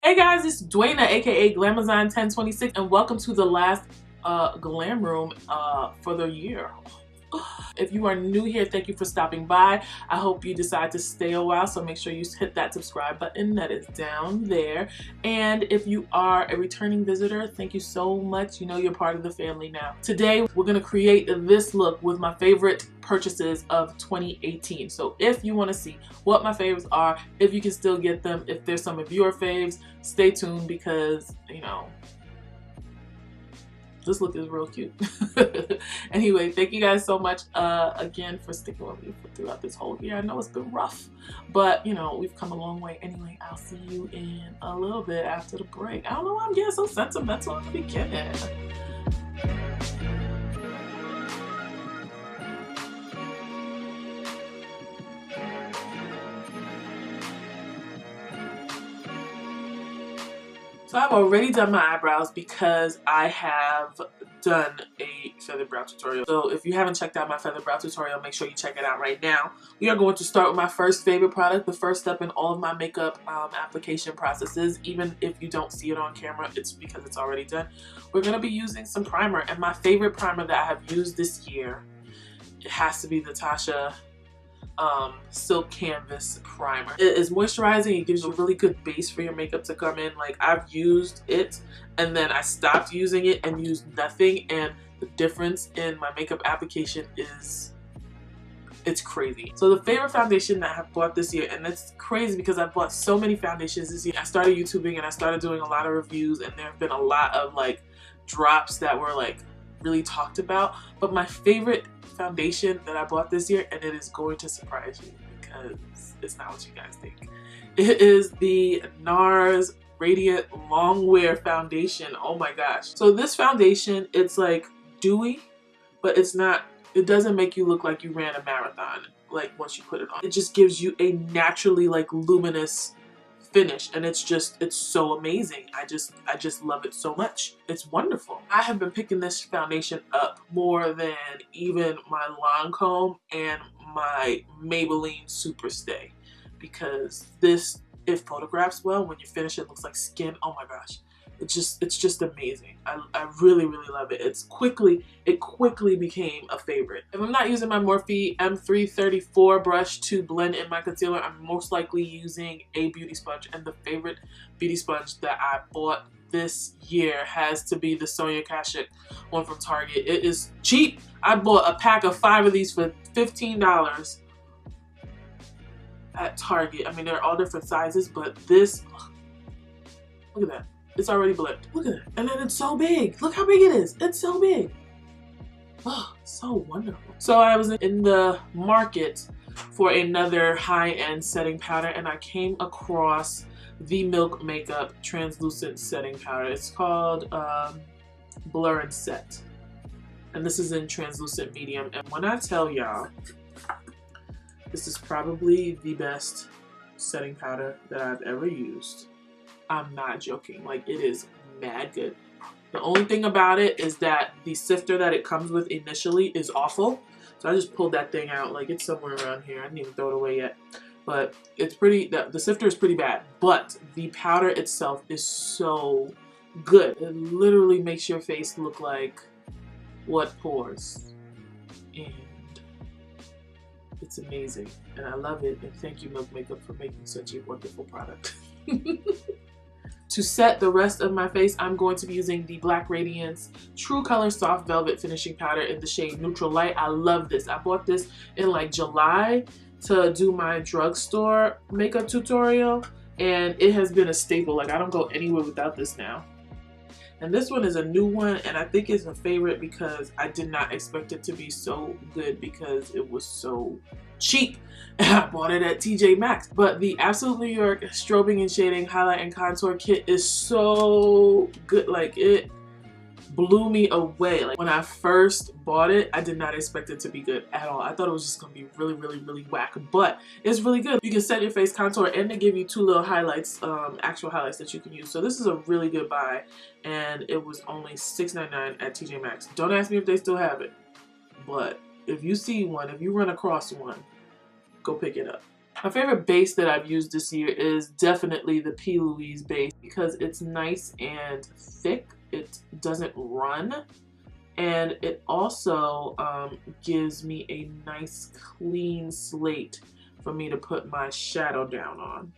Hey guys, it's Dwayna, aka Glamazon 1026, and welcome to the last glam room for the year. If you are new here, thank you for stopping by. I hope you decide to stay a while, so make sure you hit that subscribe button that is down there. And if you are a returning visitor, thank you so much. You know you're part of the family now. Today, we're gonna create this look with my favorite purchases of 2018. So if you wanna see what my faves are, if you can still get them, if there's some of your faves, stay tuned because, you know, this look is real cute. Anyway, thank you guys so much again for sticking with me throughout this whole year. I know it's been rough, but you know, we've come a long way. Anyway, I'll see you in a little bit after the break. I don't know why I'm getting so sentimental in the beginning. So I've already done my eyebrows because I have done a feather brow tutorial. So if you haven't checked out my feather brow tutorial, make sure you check it out right now. We are going to start with my first favorite product, the first step in all of my makeup application processes. Even if you don't see it on camera, it's because it's already done. We're going to be using some primer, and my favorite primer that I have used this year, it has to be the Tasha Silk Canvas primer. It is moisturizing. It gives you a really good base for your makeup to come in. Like, I've used it and then I stopped using it and used nothing, and the difference in my makeup application is, it's crazy. So the favorite foundation that I have bought this year, and it's crazy because I bought so many foundations this year. I started YouTubing and I started doing a lot of reviews, and there have been a lot of like drops that were like really talked about, but my favorite foundation that I bought this year, and it is going to surprise you because it's not what you guys think. It is the NARS Radiant Long Wear Foundation. Oh my gosh. So this foundation, it's like dewy, but it's not, it doesn't make you look like you ran a marathon like once you put it on. It just gives you a naturally like luminous finish, and it's so amazing. I just love it so much. It's wonderful. I have been picking this foundation up more than even my Lancome and my Maybelline Superstay, because this, it photographs well. When you finish it looks like skin. Oh my gosh, it's just amazing. I really love it. It quickly became a favorite. If I'm not using my Morphe M334 brush to blend in my concealer, I'm most likely using a beauty sponge, and the favorite beauty sponge that I bought this year has to be the Sonia Kashuk one from Target. It is cheap. I bought a pack of 5 of these for $15 at Target. I mean, they're all different sizes, but this, look at that. It's already blended. Look at it. And then it's so big. Look how big it is. It's so big. Oh, so wonderful. So I was in the market for another high-end setting powder, and I came across the Milk Makeup translucent setting powder. It's called Blur and Set. And this is in translucent medium. And when I tell y'all, this is probably the best setting powder that I've ever used. I'm not joking. Like, it is mad good. The only thing about it is that the sifter that it comes with initially is awful. So I just pulled that thing out. Like, it's somewhere around here. I didn't even throw it away yet. But it's pretty, the sifter is pretty bad. But the powder itself is so good. It literally makes your face look like what pours. And it's amazing. And I love it. And thank you, Milk Makeup, for making such a wonderful product. To set the rest of my face, I'm going to be using the Black Radiance True Color Soft Velvet Finishing Powder in the shade Neutral Light. I love this. I bought this in like July to do my drugstore makeup tutorial, and it has been a staple. Like, I don't go anywhere without this now. And this one is a new one, and I think it's a favorite because I did not expect it to be so good because it was so cheap. And I bought it at TJ Maxx. But the Absolute New York Strobing and Shading Highlight and Contour Kit is so good. Like, it blew me away. Like, when I first bought it, I did not expect it to be good at all. I thought it was just gonna be really whack, but it's really good. You can set your face contour, and they give you 2 little highlights, actual highlights that you can use. So this is a really good buy, and it was only $6.99 at TJ Maxx. Don't ask me if they still have it, but if you see one, if you run across one, go pick it up. My favorite base that I've used this year is definitely the P. Louise base because it's nice and thick. It doesn't run. And it also gives me a nice clean slate for me to put my shadow down on.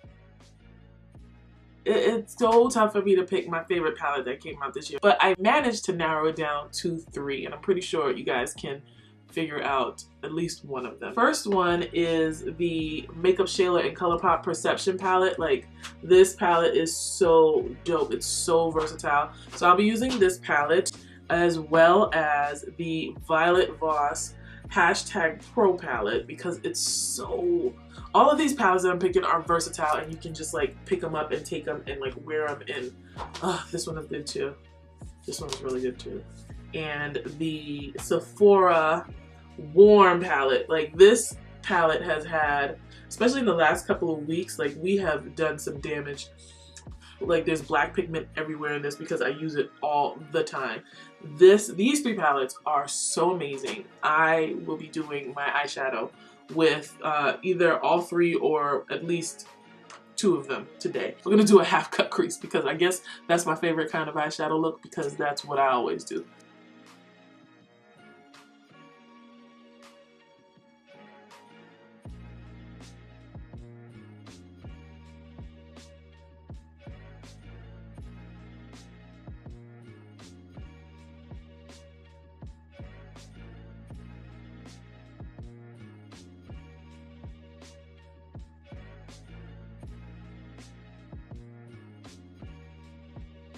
It's so tough for me to pick my favorite palette that came out this year, but I managed to narrow it down to 3, and I'm pretty sure you guys can figure out at least one of them. First one is the Makeup Shayla and ColourPop Perception palette. Like, this palette is so dope. It's so versatile. So I'll be using this palette as well as the Violet Voss #Pro palette because it's so... All of these palettes that I'm picking are versatile and you can just like pick them up and take them and like wear them in. This one is good too. This one is really good too. And the Sephora Warm palette. Like, this palette has had, especially in the last couple of weeks, like we have done some damage. Like, there's black pigment everywhere in this because I use it all the time. These 3 palettes are so amazing. I will be doing my eyeshadow with either all 3 or at least 2 of them today. We're gonna do a half cut crease because I guess that's my favorite kind of eyeshadow look because that's what I always do.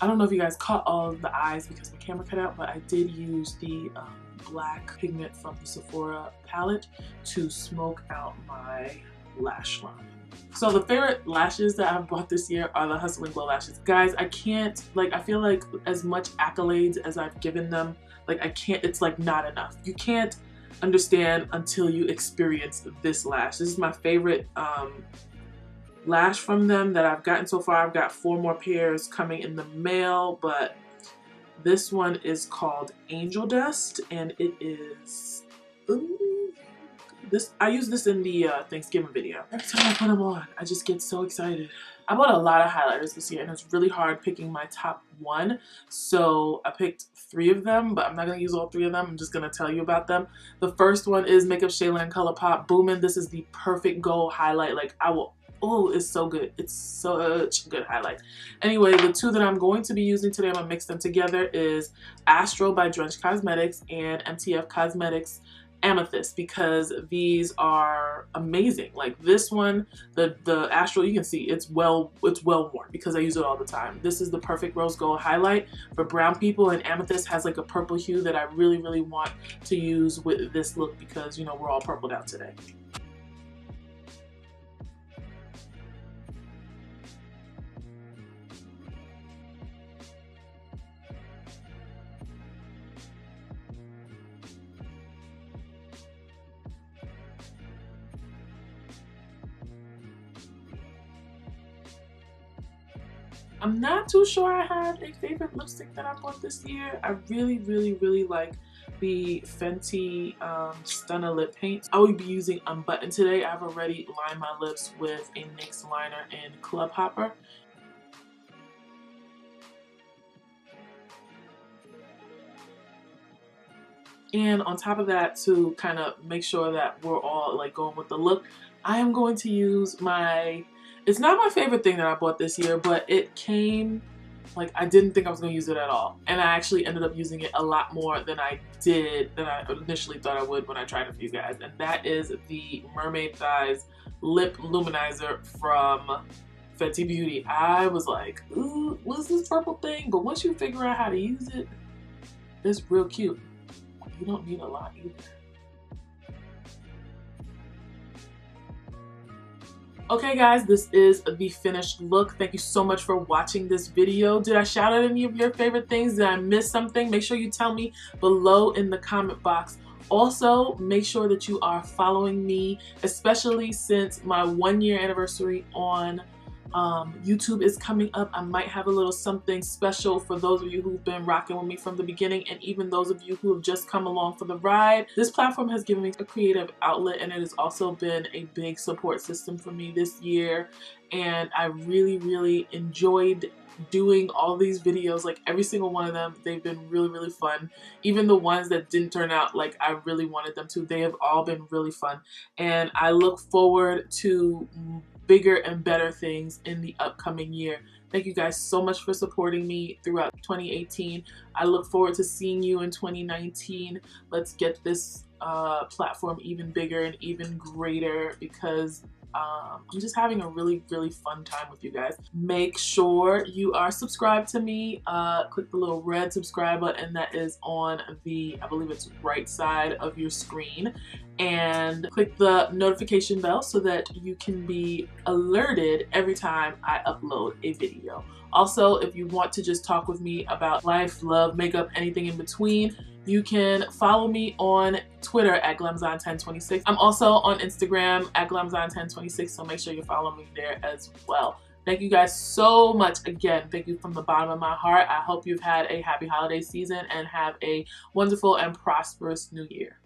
I don't know if you guys caught all of the eyes because my camera cut out, but I did use the black pigment from the Sephora palette to smoke out my lash line. So the favorite lashes that I've bought this year are the Hustle and Glow lashes. Guys, I can't, like, I feel like as much accolades as I've given them, like, I can't, it's like not enough. You can't understand until you experience this lash. This is my favorite lash from them that I've gotten so far. I've got 4 more pairs coming in the mail, but this one is called Angel Dust, and it is this. I use this in the Thanksgiving video. Every time I put them on, I just get so excited. I bought a lot of highlighters this year, and it's really hard picking my top 1. So I picked 3 of them, but I'm not gonna use all 3 of them. I'm just gonna tell you about them. The first one is Makeup Shayla and ColourPop Boomin'. This is the perfect gold highlight. Like, I will. Oh, it's so good. It's such a good highlight. Anyway, the 2 that I'm going to be using today, I'm going to mix them together, is Astro by Drench Cosmetics and MTF Cosmetics Amethyst, because these are amazing. Like, this one, the Astro, you can see it's well worn because I use it all the time. This is the perfect rose gold highlight for brown people, and Amethyst has like a purple hue that I really want to use with this look because, you know, we're all purpled out today. I'm not too sure I have a favorite lipstick that I bought this year. I really like the Fenty Stunner Lip Paint. I will be using Unbuttoned today. I've already lined my lips with a NYX liner in Club Hopper. And on top of that, to kind of make sure that we're all like going with the look, I am going to use my... It's not my favorite thing that I bought this year, but it came, like, I didn't think I was going to use it at all. And I actually ended up using it a lot more than I initially thought I would when I tried it for you guys. And that is the Mermaid Thighs Lip Luminizer from Fenty Beauty. I was like, ooh, what's this purple thing? But once you figure out how to use it, it's real cute. You don't need a lot either. Okay guys, this is the finished look. Thank you so much for watching this video. Did I shout out any of your favorite things? Did I miss something? Make sure you tell me below in the comment box. Also, make sure that you are following me, especially since my 1-year anniversary on YouTube is coming up. I might have a little something special for those of you who've been rocking with me from the beginning, and even those of you who have just come along for the ride. This platform has given me a creative outlet, and it has also been a big support system for me this year, and I really enjoyed doing all these videos. Like every single one of them, they've been really fun. Even the ones that didn't turn out like I really wanted them to, they have all been really fun, and I look forward to bigger and better things in the upcoming year. Thank you guys so much for supporting me throughout 2018. I look forward to seeing you in 2019. Let's get this platform even bigger and even greater, because I'm just having a really fun time with you guys. Make sure you are subscribed to me. Click the little red subscribe button that is on the, I believe it's right side of your screen, and click the notification bell so that you can be alerted every time I upload a video. Also, if you want to just talk with me about life, love, makeup, anything in between, you can follow me on Twitter at Glamzon1026. I'm also on Instagram at Glamzon1026, so make sure you follow me there as well. Thank you guys so much. Again, thank you from the bottom of my heart. I hope you've had a happy holiday season and have a wonderful and prosperous new year.